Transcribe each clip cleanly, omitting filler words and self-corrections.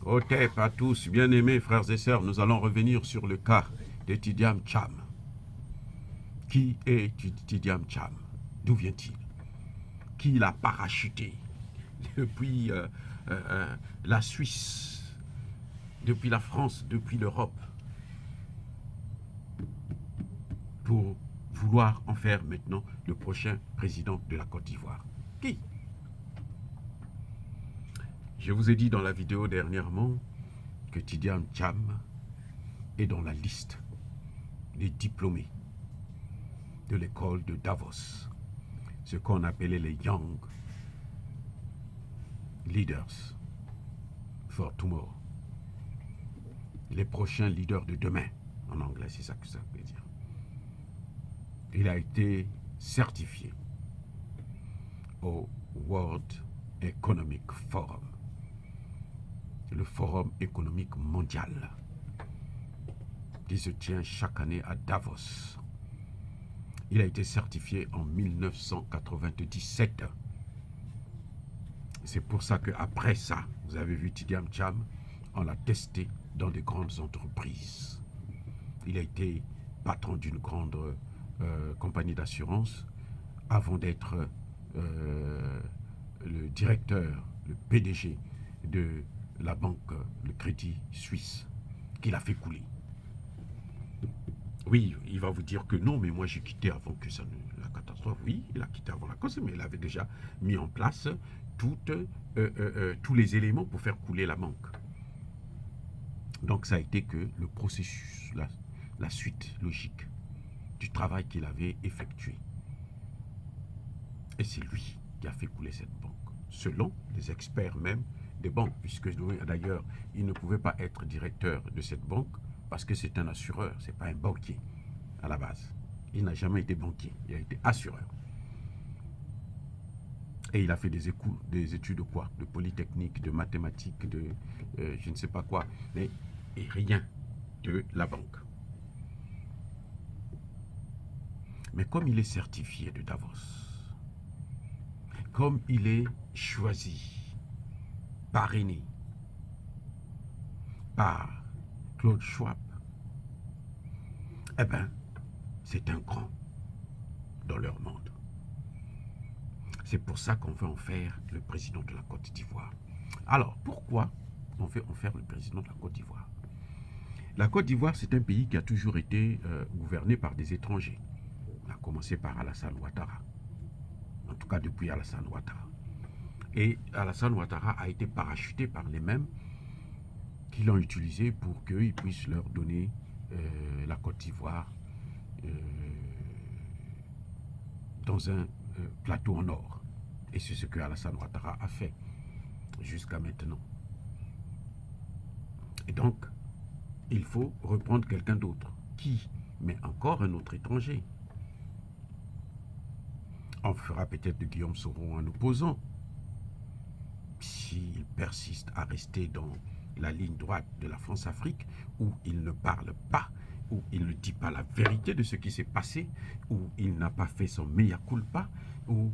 Otep à tous, bien-aimés frères et sœurs, nous allons revenir sur le cas de Tidiam Cham. Qui est Tidiam Cham? D'où vient-il? Qui l'a parachuté depuis la Suisse, depuis la France, depuis l'Europe, pour vouloir en faire maintenant le prochain président de la Côte d'Ivoire? Qui? Je vous ai dit dans la vidéo dernièrement que Tidiam Cham est dans la liste des diplômés de l'école de Davos, ce qu'on appelait les Young Leaders for Tomorrow, les prochains leaders de demain, en anglais, c'est ça que ça veut dire. Il a été certifié au World Economic Forum, le forum économique mondial qui se tient chaque année à Davos. Il a été certifié en 1997. C'est pour ça qu'après ça, vous avez vu Tidiam Cham, on l'a testé dans des grandes entreprises. Il a été patron d'une grande compagnie d'assurance avant d'être le directeur, le PDG de la banque, le Crédit Suisse, qui l'a fait couler. Oui, il va vous dire que non, mais moi j'ai quitté avant que ça ne, la catastrophe. Oui, il a quitté avant la cause, mais il avait déjà mis en place tous les éléments pour faire couler la banque. Donc ça a été que le processus, la suite logique du travail qu'il avait effectué. Et c'est lui qui a fait couler cette banque, selon les experts même des banques, puisque d'ailleurs, il ne pouvait pas être directeur de cette banque parce que c'est un assureur, ce n'est pas un banquier à la base. Il n'a jamais été banquier, il a été assureur. Et il a fait des études de quoi? De polytechnique, de mathématiques, de je ne sais pas quoi, mais et rien de la banque. Mais comme il est certifié de Davos, comme il est choisi, parrainé par Claude Schwab, eh bien, c'est un grand dans leur monde. C'est pour ça qu'on veut en faire le président de la Côte d'Ivoire. Alors, pourquoi on veut en faire le président de la Côte d'Ivoire? La Côte d'Ivoire, c'est un pays qui a toujours été gouverné par des étrangers. On a commencé par Alassane Ouattara. En tout cas, depuis Alassane Ouattara. Et Alassane Ouattara a été parachuté par les mêmes qui l'ont utilisé pour qu'ils puissent leur donner la Côte d'Ivoire dans un plateau en or. Et c'est ce que Alassane Ouattara a fait jusqu'à maintenant. Et donc, il faut reprendre quelqu'un d'autre. Qui? Mais encore un autre étranger. On fera peut-être de Guillaume Soro un opposant. S'il persiste à rester dans la ligne droite de la France-Afrique, où il ne parle pas, où il ne dit pas la vérité de ce qui s'est passé, où il n'a pas fait son mea culpa, où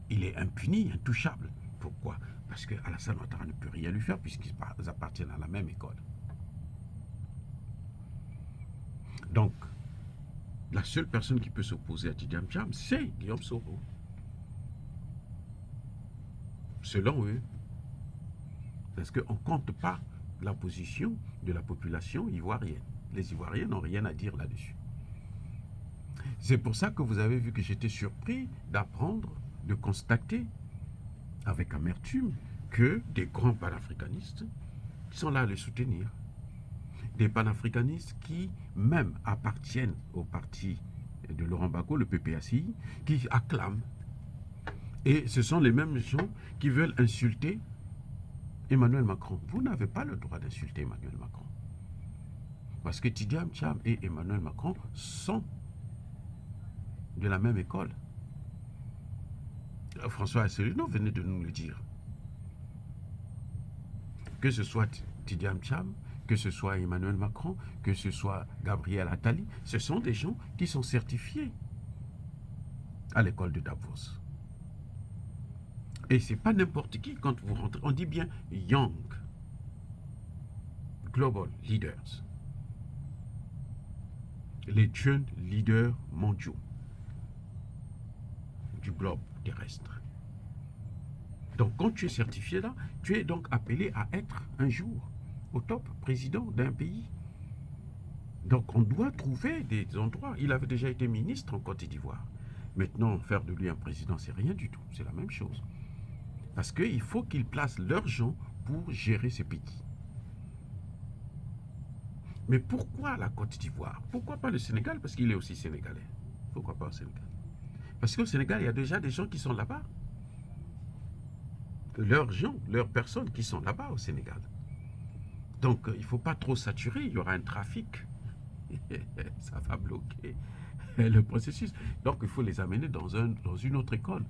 il est impuni, intouchable. Pourquoi? Parce que Alassane Ouattara ne peut rien lui faire puisqu'ils appartiennent à la même école. Donc, la seule personne qui peut s'opposer à Tidiam Cham, c'est Guillaume Soro. Selon eux. Parce qu'on ne compte pas la position de la population ivoirienne. Les Ivoiriens n'ont rien à dire là-dessus. C'est pour ça que vous avez vu que j'étais surpris d'apprendre, de constater avec amertume que des grands panafricanistes sont là à le soutenir. Des panafricanistes qui même appartiennent au parti de Laurent Gbagbo, le PPACI, qui acclament. Et ce sont les mêmes gens qui veulent insulter Emmanuel Macron. Vous n'avez pas le droit d'insulter Emmanuel Macron. Parce que Tidiam Cham et Emmanuel Macron sont de la même école. François Asselineau venait de nous le dire. Que ce soit Tidiam Cham, que ce soit Emmanuel Macron, que ce soit Gabriel Attali, ce sont des gens qui sont certifiés à l'école de Davos. Et c'est pas n'importe qui quand vous rentrez. On dit bien Young Global Leaders. Les jeunes leaders mondiaux du globe terrestre. Donc quand tu es certifié là, tu es donc appelé à être un jour au top président d'un pays. Donc on doit trouver des endroits. Il avait déjà été ministre en Côte d'Ivoire. Maintenant, faire de lui un président, c'est rien du tout. C'est la même chose. Parce qu'il faut qu'ils placent leurs gens pour gérer ce pays. Mais pourquoi la Côte d'Ivoire? Pourquoi pas le Sénégal? Parce qu'il est aussi sénégalais. Pourquoi pas au Sénégal? Parce qu'au Sénégal, il y a déjà des gens qui sont là-bas. Leurs gens, leurs personnes qui sont là-bas au Sénégal. Donc, il ne faut pas trop saturer. Il y aura un trafic. Ça va bloquer le processus. Donc, il faut les amener dans une autre école.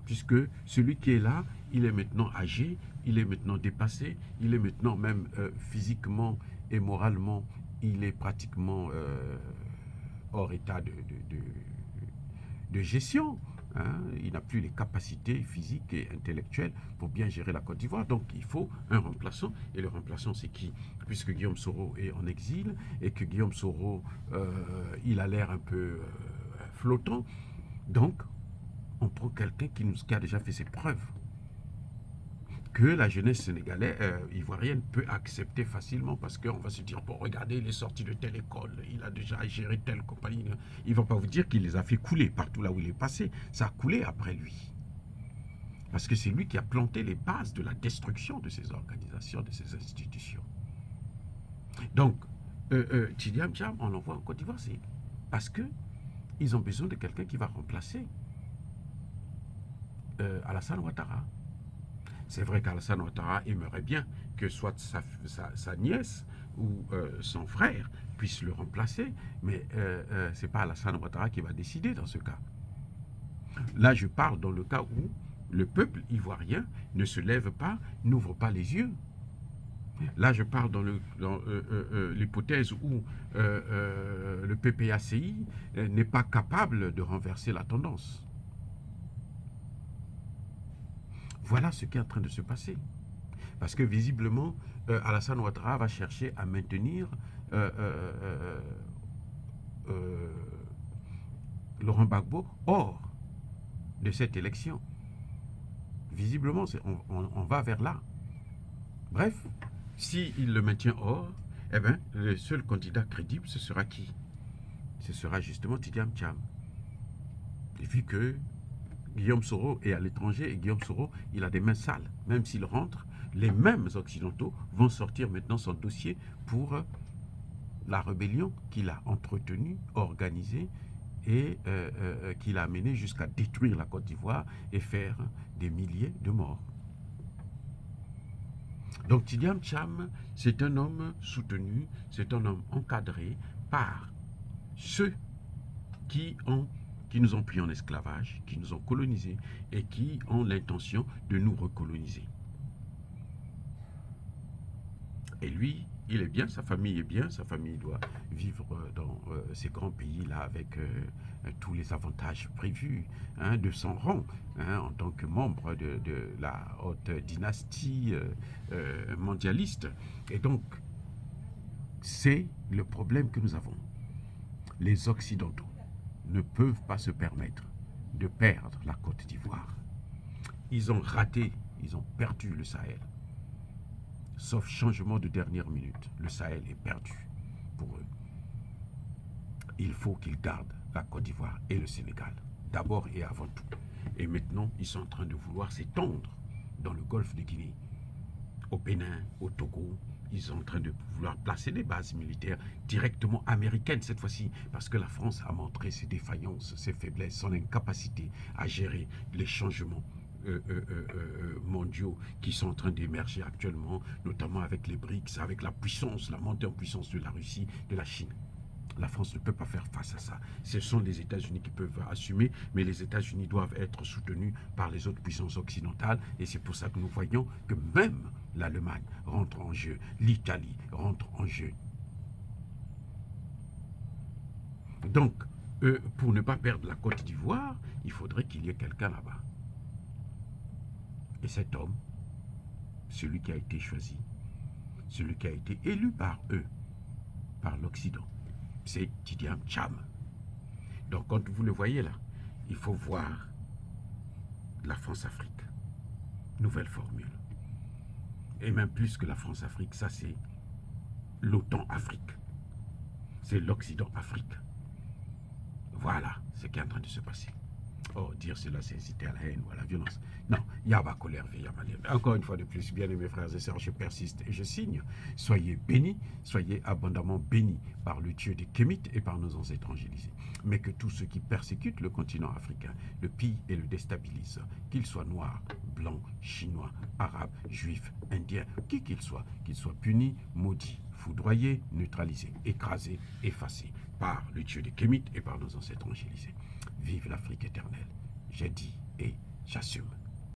Puisque celui qui est là, il est maintenant âgé, il est maintenant dépassé, il est maintenant même physiquement et moralement, il est pratiquement hors état de gestion. Hein. Il n'a plus les capacités physiques et intellectuelles pour bien gérer la Côte d'Ivoire. Donc il faut un remplaçant. Et le remplaçant, c'est qui? Puisque Guillaume Soro est en exil et que Guillaume Soro, il a l'air un peu flottant. Donc, on prend quelqu'un qui a déjà fait ses preuves, que la jeunesse sénégalaise, ivoirienne peut accepter facilement, parce qu'on va se dire, bon, regardez, il est sorti de telle école, il a déjà géré telle compagnie. Il ne va pas vous dire qu'il les a fait couler partout là où il est passé. Ça a coulé après lui. Parce que c'est lui qui a planté les bases de la destruction de ces organisations, de ces institutions. Donc, Tidiane Cham, on l'envoie en Côte d'Ivoire, c'est parce qu'ils ont besoin de quelqu'un qui va remplacer Alassane Ouattara. C'est vrai qu'Alassane Ouattara aimerait bien que soit sa nièce ou son frère puisse le remplacer, mais ce n'est pas Alassane Ouattara qui va décider dans ce cas. Là, je parle dans le cas où le peuple ivoirien ne se lève pas, n'ouvre pas les yeux. Là, je parle dans l'hypothèse où le PPACI n'est pas capable de renverser la tendance. Voilà ce qui est en train de se passer. Parce que visiblement, Alassane Ouattara va chercher à maintenir Laurent Gbagbo hors de cette élection. Visiblement, on va vers là. Bref, s'il le maintient hors, eh bien, le seul candidat crédible, ce sera qui? Ce sera justement Tidiane Cham. Et vu que Guillaume Soro est à l'étranger et Guillaume Soro, il a des mains sales. Même s'il rentre, les mêmes Occidentaux vont sortir maintenant son dossier pour la rébellion qu'il a entretenue, organisée et qu'il a amené jusqu'à détruire la Côte d'Ivoire et faire des milliers de morts. Donc Tidiane Cham, c'est un homme soutenu, c'est un homme encadré par ceux qui nous ont pris en esclavage, qui nous ont colonisés et qui ont l'intention de nous recoloniser. Et lui, il est bien, sa famille est bien, sa famille doit vivre dans ces grands pays-là avec tous les avantages prévus de son rang en tant que membre de la haute dynastie mondialiste. Et donc, c'est le problème que nous avons. Les Occidentaux ne peuvent pas se permettre de perdre la Côte d'Ivoire. Ils ont raté, ils ont perdu le Sahel. Sauf changement de dernière minute, le Sahel est perdu pour eux. Il faut qu'ils gardent la Côte d'Ivoire et le Sénégal, d'abord et avant tout. Et maintenant, ils sont en train de vouloir s'étendre dans le golfe de Guinée, au Bénin, au Togo. Ils sont en train de vouloir placer des bases militaires directement américaines cette fois-ci, parce que la France a montré ses défaillances, ses faiblesses, son incapacité à gérer les changements mondiaux qui sont en train d'émerger actuellement, notamment avec les BRICS, avec la puissance, la montée en puissance de la Russie, de la Chine. La France ne peut pas faire face à ça. Ce sont les États-Unis qui peuvent assumer, mais les États-Unis doivent être soutenus par les autres puissances occidentales. Et c'est pour ça que nous voyons que même l'Allemagne rentre en jeu, l'Italie rentre en jeu. Donc, pour ne pas perdre la Côte d'Ivoire, il faudrait qu'il y ait quelqu'un là-bas. Et cet homme, celui qui a été choisi, celui qui a été élu par eux, par l'Occident, c'est Tidiane Cham. Donc quand vous le voyez là, il faut voir la France-Afrique. Nouvelle formule. Et même plus que la France-Afrique, ça c'est l'OTAN-Afrique. C'est l'Occident-Afrique. Voilà ce qui est en train de se passer. Oh, dire cela, c'est inciter à la haine ou à la violence. Non, il y a ma colère, il y a ma haine. Encore une fois de plus, bien aimés frères et sœurs, je persiste et je signe. Soyez bénis, soyez abondamment bénis par le Dieu des Kémites et par nos ancêtres angélisés. Mais que tous ceux qui persécutent le continent africain le pillent et le déstabilisent, qu'ils soient noirs, blancs, chinois, arabes, juifs, indiens, qui qu'ils soient punis, maudits, foudroyés, neutralisés, écrasés, effacés par le Dieu des Kémites et par nos ancêtres angélisés. Vive l'Afrique éternelle. J'ai dit et j'assume.